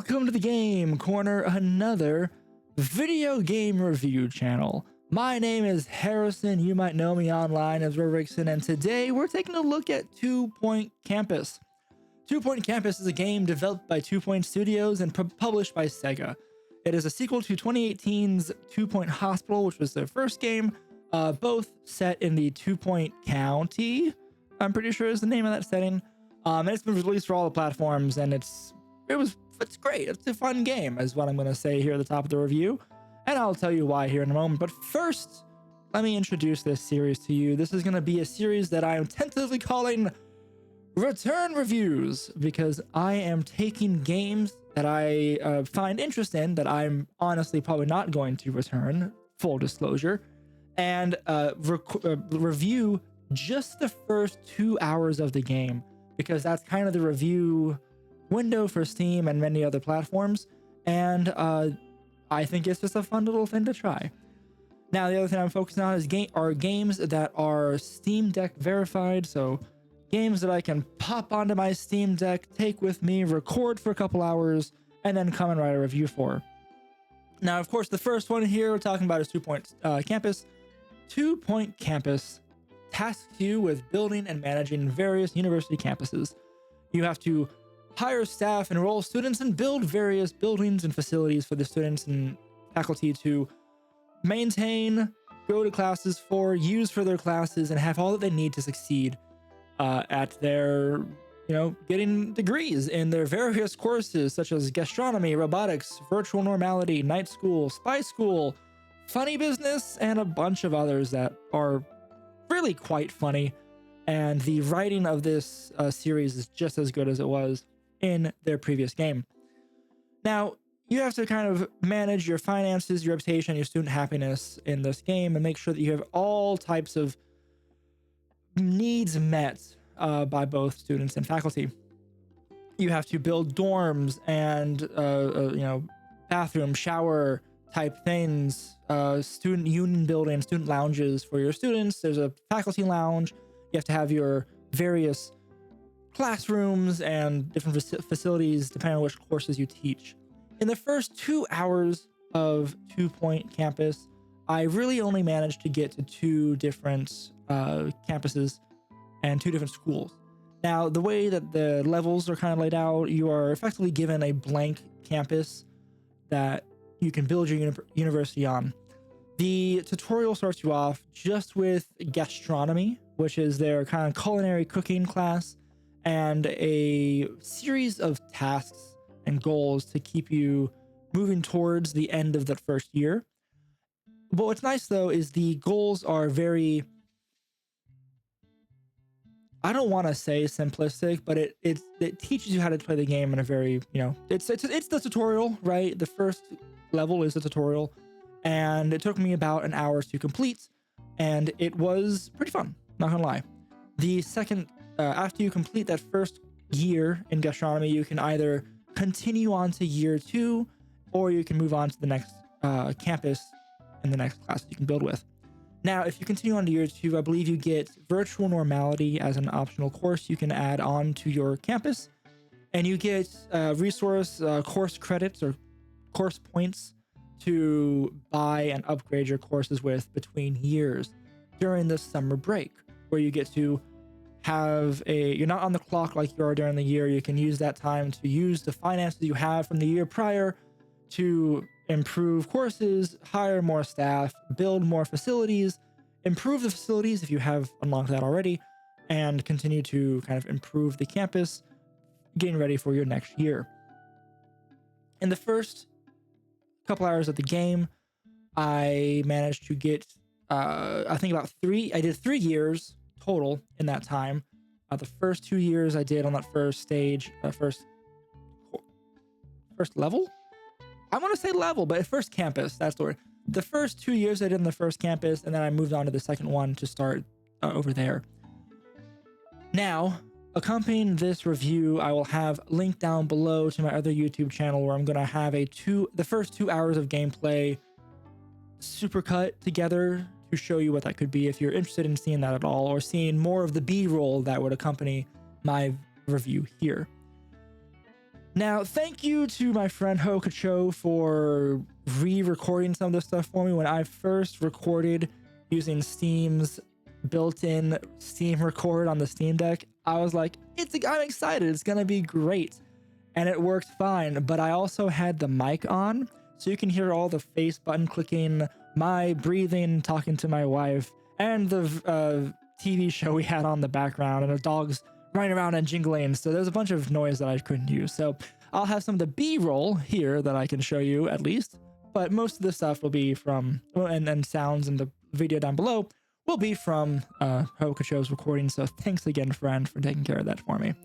Welcome to the Game Corner, another video game review channel. My name is Harrison. You might know me online as Rorixon, and today we're taking a look at 2 Point Campus. 2 Point Campus is a game developed by 2 Point Studios and published by Sega. It is a sequel to 2018's 2 Point Hospital, which was their first game, both set in the 2 Point County, I'm pretty sure is the name of that setting. And it's been released for all the platforms, and it's great. It's a fun game, is what I'm going to say here at the top of the review, and I'll tell you why here in a moment. But first, let me introduce this series to you. This is going to be a series that I am tentatively calling Return Reviews, because I am taking games that I find interest in that I'm honestly probably not going to return, full disclosure, and review just the first 2 hours of the game, because that's kind of the review window for Steam and many other platforms, and I think it's just a fun little thing to try. Now, the other thing I'm focusing on is games that are Steam Deck verified, so games that I can pop onto my Steam Deck, take with me, record for a couple hours, and then come and write a review for. Now, of course, the first one here we're talking about is 2 Point Campus. 2 Point Campus tasks you with building and managing various university campuses. You have to hire staff, enroll students, and build various buildings and facilities for the students and faculty to maintain, go to classes for, use for their classes, and have all that they need to succeed at their, getting degrees in their various courses, such as gastronomy, robotics, virtual normality, night school, spy school, funny business, and a bunch of others that are really quite funny. And the writing of this series is just as good as it was in their previous game. Now, you have to kind of manage your finances, your reputation, your student happiness in this game, and make sure that you have all types of needs met by both students and faculty. You have to build dorms and bathroom, shower type things, student union building, student lounges for your students. There's a faculty lounge. You have to have your various classrooms and different facilities depending on which courses you teach. In the first 2 hours of 2 Point Campus, I really only managed to get to 2 different campuses and 2 different schools. Now, the way that the levels are kind of laid out, you are effectively given a blank campus that you can build your university on. The tutorial starts you off just with gastronomy, which is their kind of culinary cooking class, and a series of tasks and goals to keep you moving towards the end of that first year. But what's nice, though, is the goals are very, I don't want to say simplistic, but it teaches you how to play the game in a very, it's the tutorial, right? The first level is the tutorial, and it took me about an hour to complete, and it was pretty fun, not gonna lie. The second, after you complete that first year in gastronomy, you can either continue on to year 2, or you can move on to the next campus in the next class that you can build with. Now, if you continue on to year 2, I believe you get virtual normality as an optional course you can add on to your campus, and you get course credits or course points to buy and upgrade your courses with between years during the summer break, where you get to have you're not on the clock like you are during the year. You can use that time to use the finances you have from the year prior to improve courses, hire more staff, build more facilities, improve the facilities if you have unlocked that already, and continue to kind of improve the campus, getting ready for your next year. In the first couple hours of the game, I managed to get I did 3 years total in that time. The first 2 years I did on that first stage, first level? I want to say level, but first campus, that's the word. The first 2 years I did in the first campus, and then I moved on to the second one to start over there. Now, accompanying this review, I will have linked down below to my other YouTube channel, where I'm going to have the first 2 hours of gameplay supercut together to show you what that could be if you're interested in seeing that at all, or seeing more of the B-roll that would accompany my review here. Now, thank you to my friend Hokacho for re-recording some of this stuff for me. When I first recorded using Steam's built-in Steam record on the Steam Deck, I was like, I'm excited, it's gonna be great. And it worked fine, but I also had the mic on, so you can hear all the face button clicking, my breathing, talking to my wife, and the TV show we had on the background, and the dogs running around and jingling. So there's a bunch of noise that I couldn't use. So I'll have some of the B-roll here that I can show you at least, but most of the stuff will be from, and sounds in the video down below will be from Hokacho's recording. So thanks again, friend, for taking care of that for me.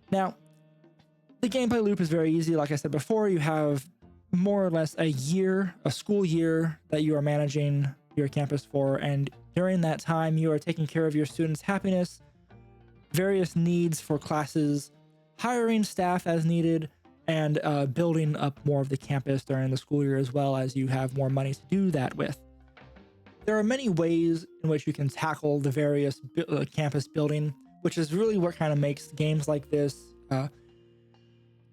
Now, the gameplay loop is very easy. Like I said before, you have more or less a school year that you are managing your campus for, and during that time you are taking care of your students' happiness, various needs for classes, hiring staff as needed, and building up more of the campus during the school year, as well as you have more money to do that with. There are many ways in which you can tackle the various campus building, which is really what kind of makes games like this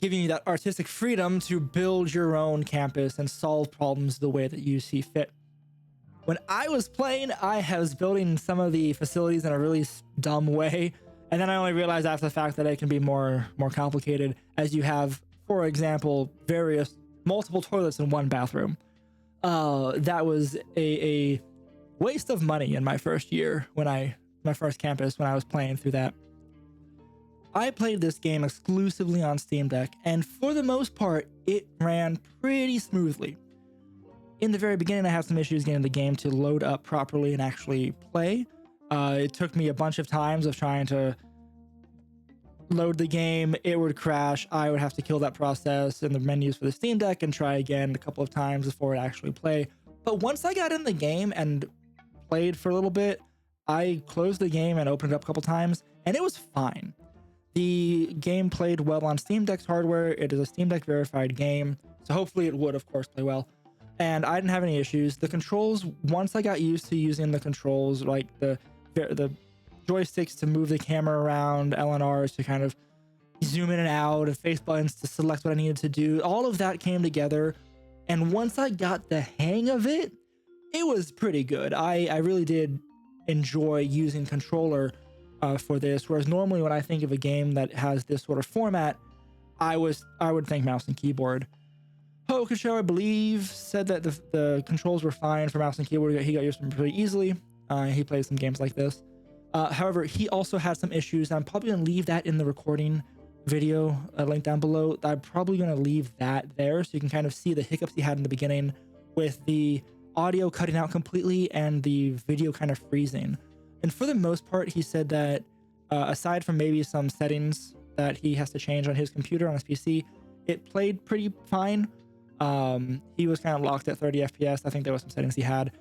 giving you that artistic freedom to build your own campus and solve problems the way that you see fit. When I was playing, I was building some of the facilities in a really dumb way, and then I only realized after the fact that it can be more complicated, as you have, for example, multiple toilets in one bathroom. That was a waste of money in my first year, my first campus, when I was playing through that. I played this game exclusively on Steam Deck, and for the most part, it ran pretty smoothly. In the very beginning, I had some issues getting the game to load up properly and actually play. It took me a bunch of times of trying to load the game. It would crash. I would have to kill that process in the menus for the Steam Deck and try again a couple of times before it actually play. But once I got in the game and played for a little bit, I closed the game and opened it up a couple times, and it was fine. The game played well on Steam Deck's hardware. It is a Steam Deck verified game, so hopefully it would, of course, play well. And I didn't have any issues. The controls, once I got used to using the controls, like the joysticks to move the camera around, LNRs to kind of zoom in and out, and face buttons to select what I needed to do, all of that came together. And once I got the hang of it, it was pretty good. I really did enjoy using controller for this, whereas normally when I think of a game that has this sort of format, I would think mouse and keyboard. Hokacho, I believe, said that the controls were fine for mouse and keyboard. He got used to them pretty easily. He plays some games like this. However, he also had some issues. I'm probably going to leave that in the recording video, link down below. I'm probably going to leave that there so you can kind of see the hiccups he had in the beginning with the audio cutting out completely and the video kind of freezing. And for the most part, he said that aside from maybe some settings that he has to change on his computer, on his PC, it played pretty fine. He was kind of locked at 30 FPS. I think there was some settings he had.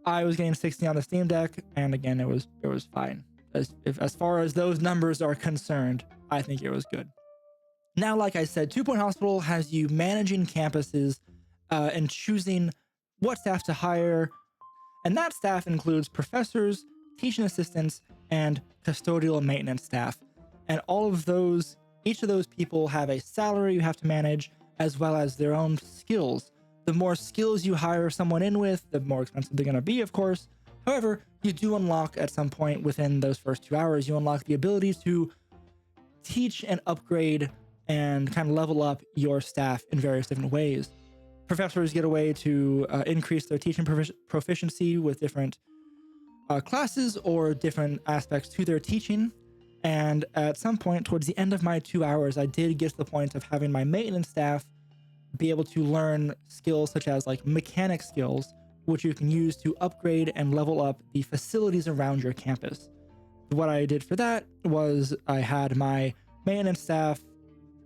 I was getting 60 on the Steam Deck, and again, it was fine. As far as those numbers are concerned, I think it was good. Now, like I said, 2 Point Hospital has you managing campuses and choosing what staff to hire, and that staff includes professors, teaching assistants, and custodial and maintenance staff. And all of those, each of those people have a salary you have to manage, as well as their own skills. The more skills you hire someone in with, the more expensive they're going to be, of course. However, you do unlock at some point within those first 2 hours, you unlock the ability to teach and upgrade and kind of level up your staff in various different ways. Professors get a way to increase their teaching proficiency with different classes or different aspects to their teaching. And at some point towards the end of my 2 hours, I did get to the point of having my maintenance staff be able to learn skills such as like mechanic skills, which you can use to upgrade and level up the facilities around your campus. What I did for that was I had my maintenance staff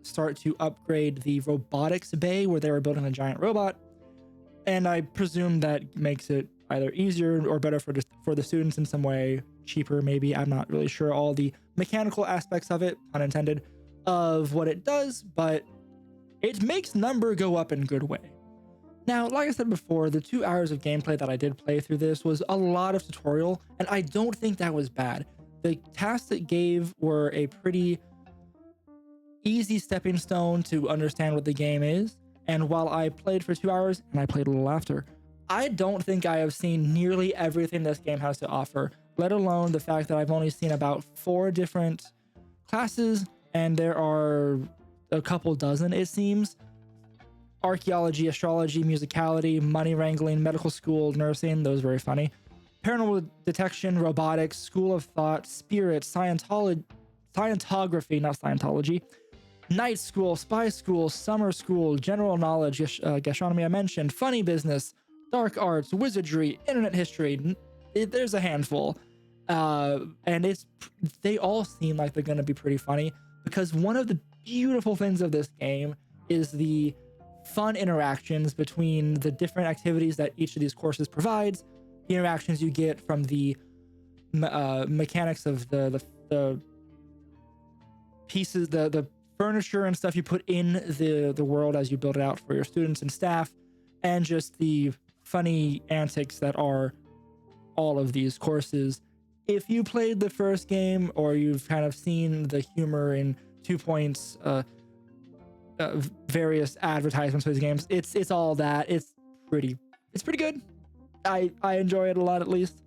start to upgrade the robotics bay where they were building a giant robot. And I presume that makes it either easier or better for the students in some way, cheaper maybe. I'm not really sure all the mechanical aspects of it, pun intended, of what it does, but it makes number go up in a good way. Now, like I said before, the 2 hours of gameplay that I did play through this was a lot of tutorial, and I don't think that was bad. The tasks it gave were a pretty easy stepping stone to understand what the game is. And while I played for 2 hours, and I played a little after, I don't think I have seen nearly everything this game has to offer, let alone the fact that I've only seen about 4 different classes, and there are a couple dozen, it seems. Archaeology, astrology, musicality, money wrangling, medical school, nursing, those are very funny. Paranormal detection, robotics, school of thought, spirit, Scientology, Scientography, not Scientology, night school, spy school, summer school, general knowledge, gastronomy I mentioned, funny business, dark arts, wizardry, internet history. There's a handful. And they all seem like they're going to be pretty funny, because one of the beautiful things of this game is the fun interactions between the different activities that each of these courses provides, the interactions you get from the mechanics of the pieces, the furniture and stuff you put in the world as you build it out for your students and staff, and just the funny antics that are all of these courses. If you played the first game, or you've kind of seen the humor in 2 Point's various advertisements for these games, it's all that. It's pretty good. I enjoy it a lot, at least.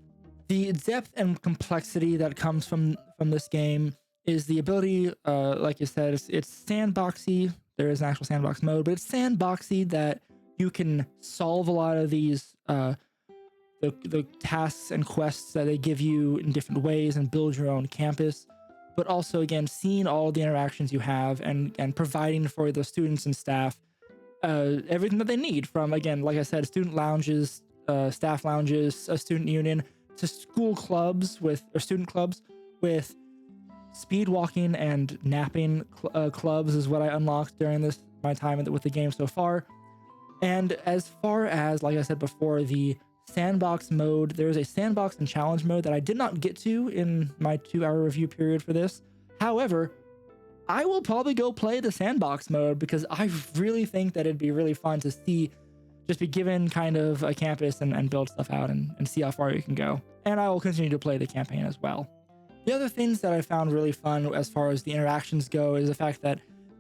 The depth and complexity that comes from this game is the ability, like you said, it's sandboxy. There is an actual sandbox mode, but it's sandboxy that you can solve a lot of these the tasks and quests that they give you in different ways and build your own campus. But also, again, seeing all the interactions you have and providing for the students and staff everything that they need, from, again, like I said, student lounges, staff lounges, a student union, to school clubs student clubs with speed walking and napping clubs is what I unlocked during my time with the game so far. And as far as, like I said before, the sandbox mode, there's a sandbox and challenge mode that I did not get to in my 2-hour review period for this. However, I will probably go play the sandbox mode, because I really think that it'd be really fun to just be given kind of a campus and build stuff out and see how far you can go. And I will continue to play the campaign as well. The other things that I found really fun as far as the interactions go is the fact that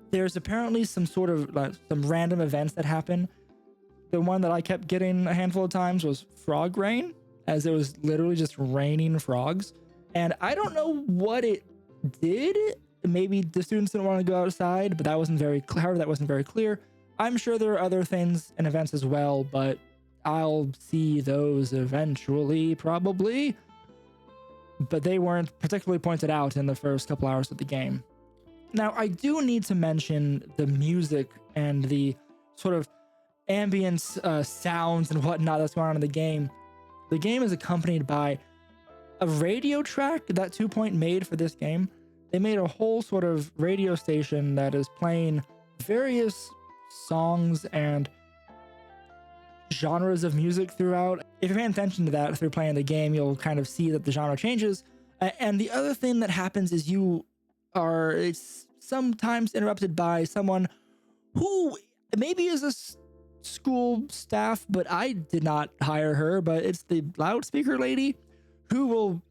there's apparently some sort of some random events that happen. The one that I kept getting a handful of times was frog rain, as it was literally just raining frogs. And I don't know what it did. Maybe the students didn't want to go outside, but that wasn't very clear. I'm sure there are other things and events as well, but I'll see those eventually, probably. But they weren't particularly pointed out in the first couple hours of the game. Now, I do need to mention the music and the sort of ambience sounds and whatnot that's going on in the game. The game is accompanied by a radio track that 2 Point made for this game. They made a whole sort of radio station that is playing various songs and genres of music throughout. If you're paying attention to that through playing the game, you'll kind of see that the genre changes. And the other thing that happens is it's sometimes interrupted by someone who maybe is a school staff, but I did not hire her, but it's the loudspeaker lady who will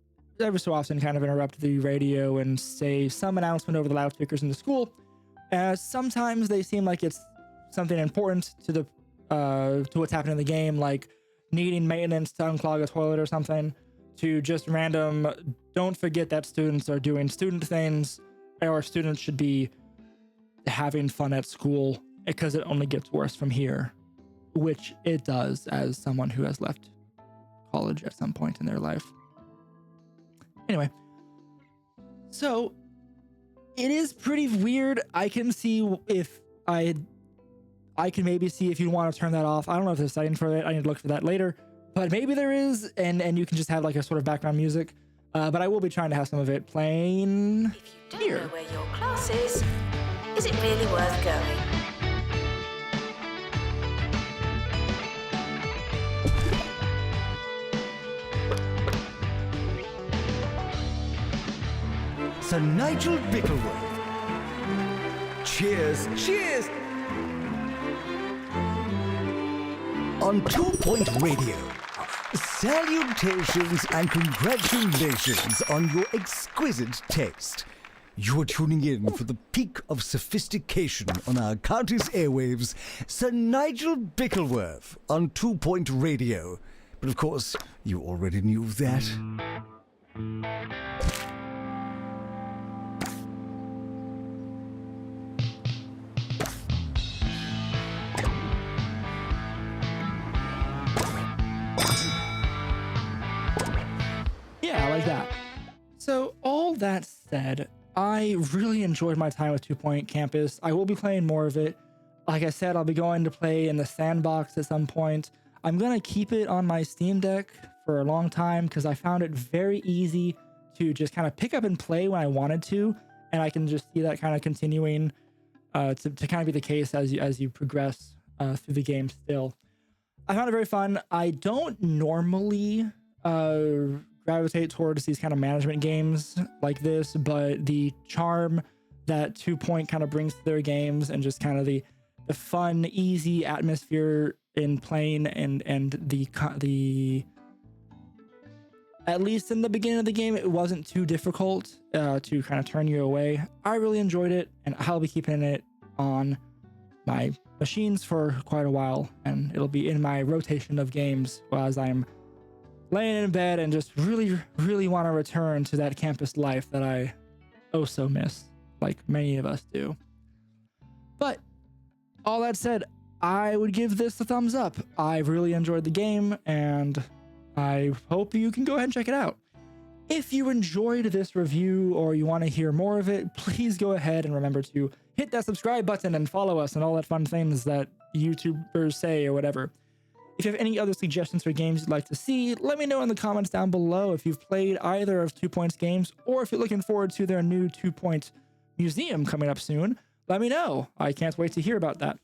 every so often kind of interrupt the radio and say some announcement over the loudspeakers in the school. Sometimes they seem like it's something important to what's happening in the game, like needing maintenance to unclog a toilet or something, to just random, don't forget that students are doing student things, or students should be having fun at school, because it only gets worse from here, which it does, as someone who has left college at some point in their life. Anyway, so it is pretty weird. I can see if I can maybe see if you want to turn that off. I don't know if there's a setting for it. I need to look for that later, but maybe there is, and you can just have like a sort of background music. But I will be trying to have some of it playing if you don't know where your class is it really worth going? Sir Nigel Bickleworth. Cheers, cheers! On 2 Point Radio, salutations and congratulations on your exquisite taste. You're tuning in for the peak of sophistication on our county's airwaves, Sir Nigel Bickleworth on 2 Point Radio. But of course, you already knew that. Yeah, I like that. So all that said, I really enjoyed my time with 2 Point Campus. I will be playing more of it. Like I said, I'll be going to play in the sandbox at some point. I'm going to keep it on my Steam Deck for a long time because I found it very easy to just kind of pick up and play when I wanted to. And I can just see that kind of continuing to kind of be the case as you progress through the game still. I found it very fun. I don't normally gravitate towards these kind of management games like this, but the charm that 2 Point kind of brings to their games and just kind of the fun, easy atmosphere in playing and the at least in the beginning of the game, it wasn't too difficult to kind of turn you away. I really enjoyed it, and I'll be keeping it on my machines for quite a while, and it'll be in my rotation of games as I'm laying in bed and just really want to return to that campus life that I oh so miss, like many of us do. But all that said, I would give this a thumbs up. I really enjoyed the game, and I hope you can go ahead and check it out. If you enjoyed this review or you want to hear more of it, please go ahead and remember to hit that subscribe button and follow us and all that fun things that YouTubers say or whatever. If you have any other suggestions for games you'd like to see, let me know in the comments down below if you've played either of 2 Point's games, or if you're looking forward to their new 2 Point museum coming up soon. Let me know. I can't wait to hear about that.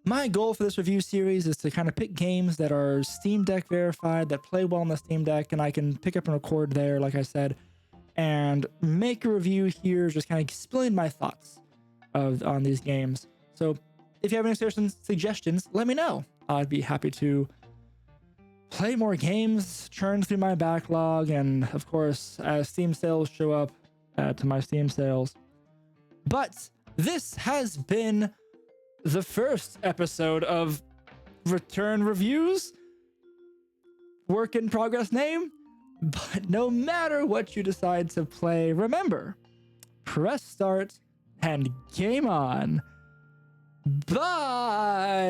My goal for this review series is to kind of pick games that are Steam Deck verified, that play well on the Steam Deck, and I can pick up and record there, like I said, and make a review here, just kind of explain my thoughts on these games. So if you have any suggestions, let me know. I'd be happy to play more games, churn through my backlog, and of course, as Steam sales show up, add to my Steam sales. But this has been the first episode of Return Reviews. Work in progress name. But no matter what you decide to play, remember, press start and game on. Bye!